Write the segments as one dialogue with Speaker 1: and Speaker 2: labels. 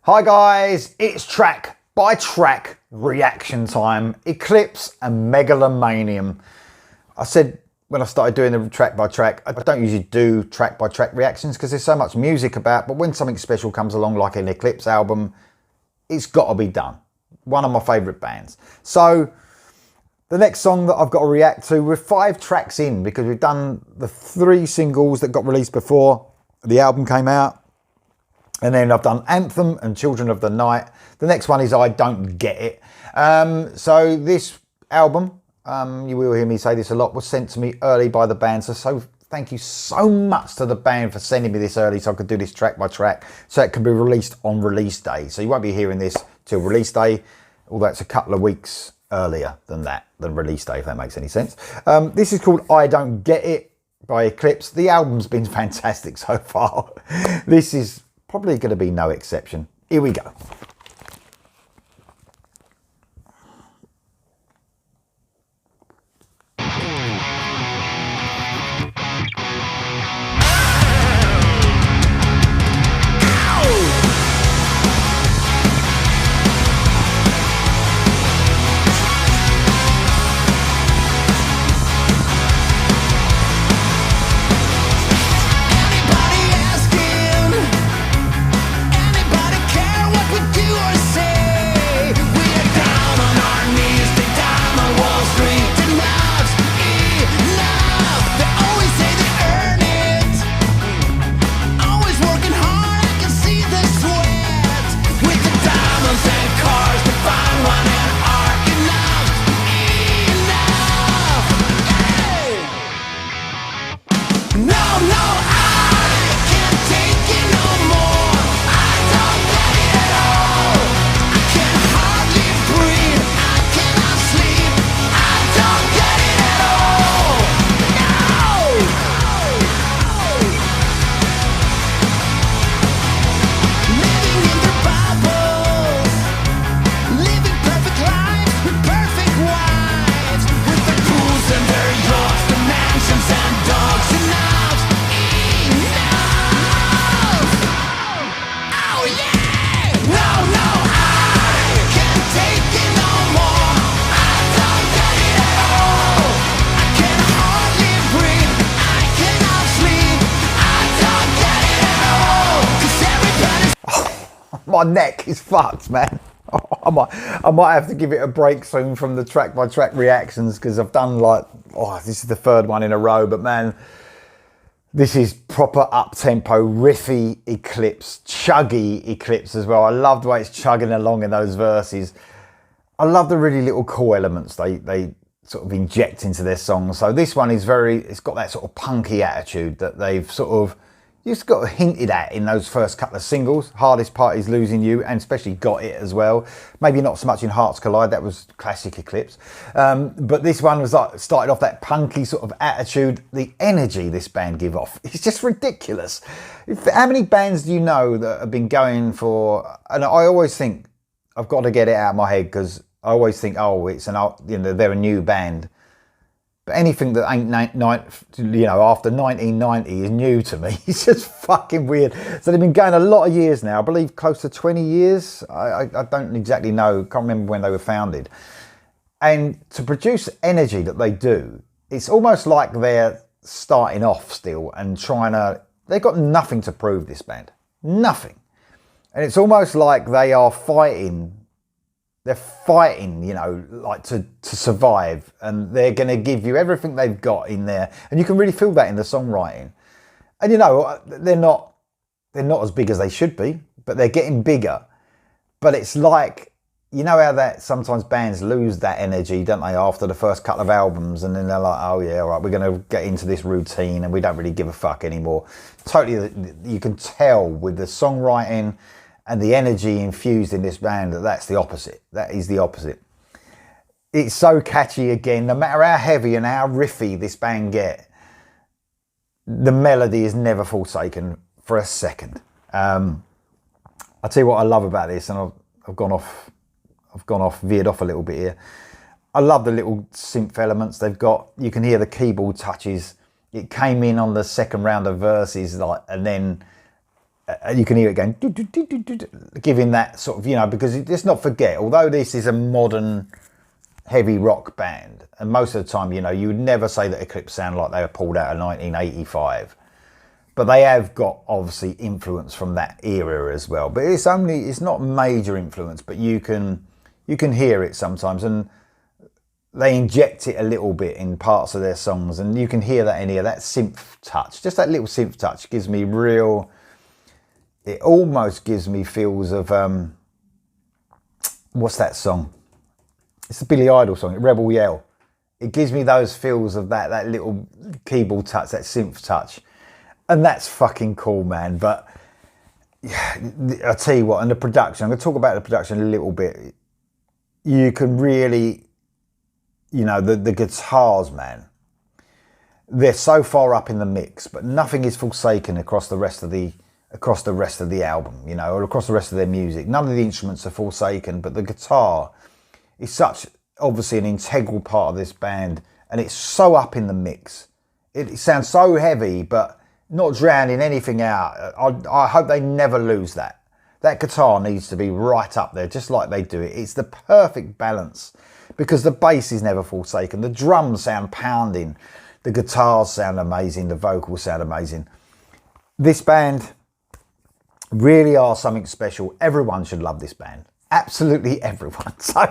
Speaker 1: Hi guys, it's track by track reaction time. Eclipse and Megalomanium. I said when I started doing the track by track, I don't usually do track by track reactions because there's so much music about, but when something special comes along like an Eclipse album, it's got to be done. One of my favourite bands. So the next song that I've got to react to, we're 5 tracks in because we've done the 3 singles that got released before the album came out. And then I've done Anthem and Children of the Night. The next one is I Don't Get It. So this album, you will hear me say this a lot, was sent to me early by the band. So thank you so much to the band for sending me this early so I could do this track by track. So it can be released on release day. So you won't be hearing this till release day, although it's a couple of weeks earlier than release day, if that makes any sense. This is called I Don't Get It by Eclipse. The album's been fantastic so far. This is probably going to be no exception. Here we go. My neck is fucked, man. I might have to give it a break soon from the track by track reactions because I've done this is the 3rd one in a row, but man, this is proper up-tempo, riffy Eclipse, chuggy Eclipse as well. I love the way it's chugging along in those verses. I love the really little cool elements they sort of inject into their songs. So this one is it's got that sort of punky attitude that they've sort of just got hinted at in those first couple of singles. Hardest Part is Losing You, and especially Got It as well. Maybe not so much in Hearts Collide, that was classic Eclipse. But this one was started off that punky sort of attitude. The energy this band give off, it's just ridiculous. How many bands do you know that have been going for, and I always think, I've got to get it out of my head because I always think, oh, they're a new band. But anything that ain't after 1990 is new to me. It's just fucking weird. So they've been going a lot of years now. I believe close to 20 years. I don't exactly know. Can't remember when they were founded. And to produce energy that they do, it's almost like they're starting off still and they've got nothing to prove, this band. Nothing. And it's almost like they are fighting. They're fighting, to survive, and they're going to give you everything they've got in there. And you can really feel that in the songwriting. And they're not as big as they should be, but they're getting bigger. But it's like, how that sometimes bands lose that energy, don't they, after the first couple of albums, and then they're like, oh yeah, all right, we're going to get into this routine and we don't really give a fuck anymore. Totally, you can tell with the songwriting and the energy infused in this band that's the opposite. That is the opposite. It's so catchy again. No matter how heavy and how riffy this band get, the melody is never forsaken for a second. I'll tell you what I love about this, and I've gone off, veered off a little bit here. I love the little synth elements they've got. You can hear the keyboard touches. It came in on the second round of verses, and then you can hear it going, giving that sort of, you know, because let's not forget, although this is a modern heavy rock band, and most of the time, you know, you would never say that Eclipse sound like they were pulled out of 1985, but they have got obviously influence from that era as well. But it's not major influence, but you can hear it sometimes, and they inject it a little bit in parts of their songs, and you can hear that in here, that synth touch, just that little synth touch gives me it almost gives me feels of, what's that song? It's a Billy Idol song, Rebel Yell. It gives me those feels of that little keyboard touch, that synth touch. And that's fucking cool, man. But yeah, I'll tell you what, and the production, I'm going to talk about the production a little bit. You can really, you know, the guitars, man, they're so far up in the mix, but nothing is forsaken across the rest of the album, you know, or across the rest of their music. None of the instruments are forsaken, but the guitar is such, obviously, an integral part of this band, and it's so up in the mix. It sounds so heavy, but not drowning anything out. I hope they never lose that. That guitar needs to be right up there, just like they do it. It's the perfect balance, because the bass is never forsaken. The drums sound pounding. The guitars sound amazing. The vocals sound amazing. This band really are something special. Everyone should love this band. Absolutely everyone. So,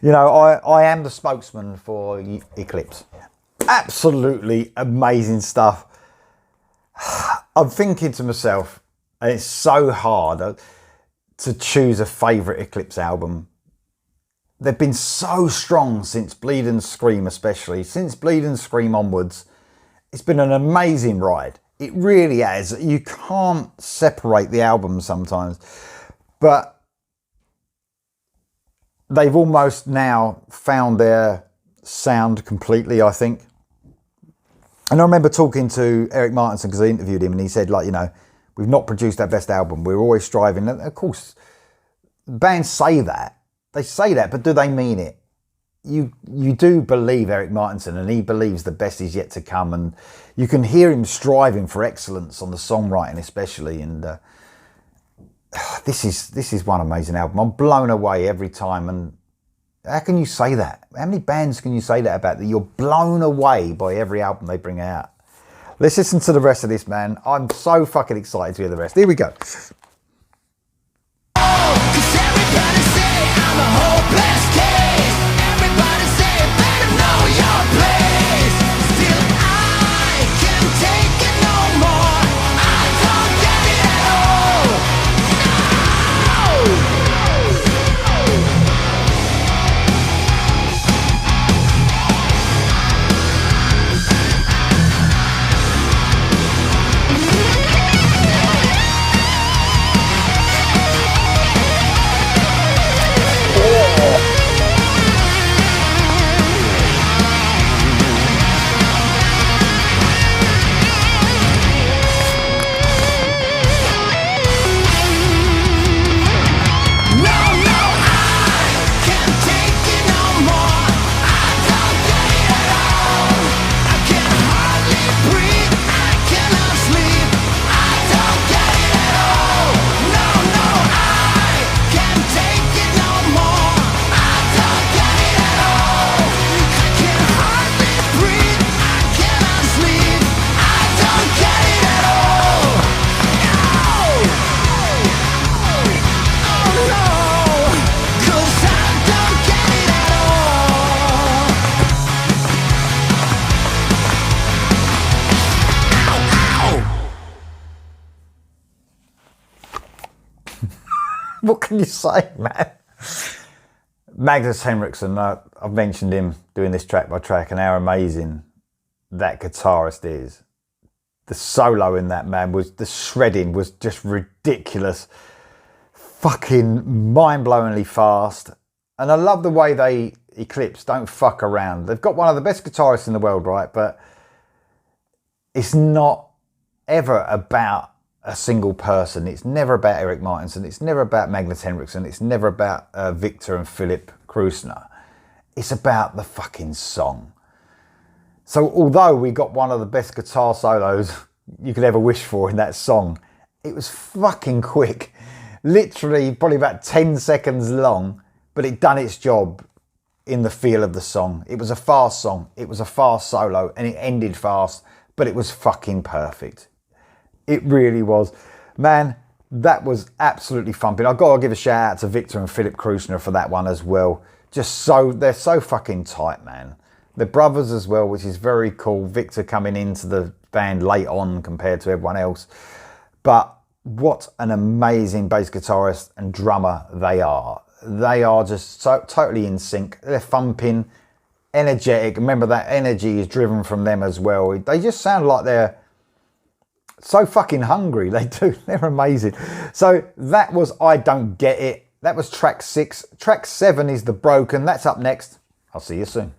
Speaker 1: you know, I am the spokesman for Eclipse. Absolutely amazing stuff. I'm thinking to myself, and it's so hard to choose a favourite Eclipse album. They've been so strong since Bleed and Scream, especially. Since Bleed and Scream onwards, it's been an amazing ride. It really has. You can't separate the albums sometimes. But they've almost now found their sound completely, I think. And I remember talking to Eric Martinson, because I interviewed him, and he said, like, you know, we've not produced our best album. We're always striving. And of course, bands say that. They say that, but do they mean it? You do believe Eric Martinson, and he believes the best is yet to come. And you can hear him striving for excellence on the songwriting, especially. And this is one amazing album. I'm blown away every time. And how can you say that? How many bands can you say that about? That you're blown away by every album they bring out. Let's listen to the rest of this, man. I'm so fucking excited to hear the rest. Here we go. What can you say, man? Magnus Henriksson, I've mentioned him doing this track by track, and how amazing that guitarist is. The solo in that, man, the shredding was just ridiculous. Fucking mind-blowingly fast. And I love the way Eclipse don't fuck around. They've got one of the best guitarists in the world, right? But it's not ever about a single person. It's never about Eric Martinson. It's never about Magnus Henriksson. It's never about Victor and Philip Krusner. It's about the fucking song. So although we got one of the best guitar solos you could ever wish for in that song, It was fucking quick. Literally probably about 10 seconds long, but it done its job in the feel of the song. It was a fast song. It was a fast solo and it ended fast, but it was fucking perfect. It really was. Man, that was absolutely thumping. I've got to give a shout out to Victor and Philip Krusner for that one as well. They're so fucking tight, man. They're brothers as well, which is very cool. Victor coming into the band late on compared to everyone else. But what an amazing bass guitarist and drummer they are. They are just so totally in sync. They're thumping, energetic. Remember, that energy is driven from them as well. They just sound like they're so fucking hungry. They do. They're amazing. So that was I Don't Get It. That was track 6. Track 7 is The Broken. That's up next. I'll see you soon.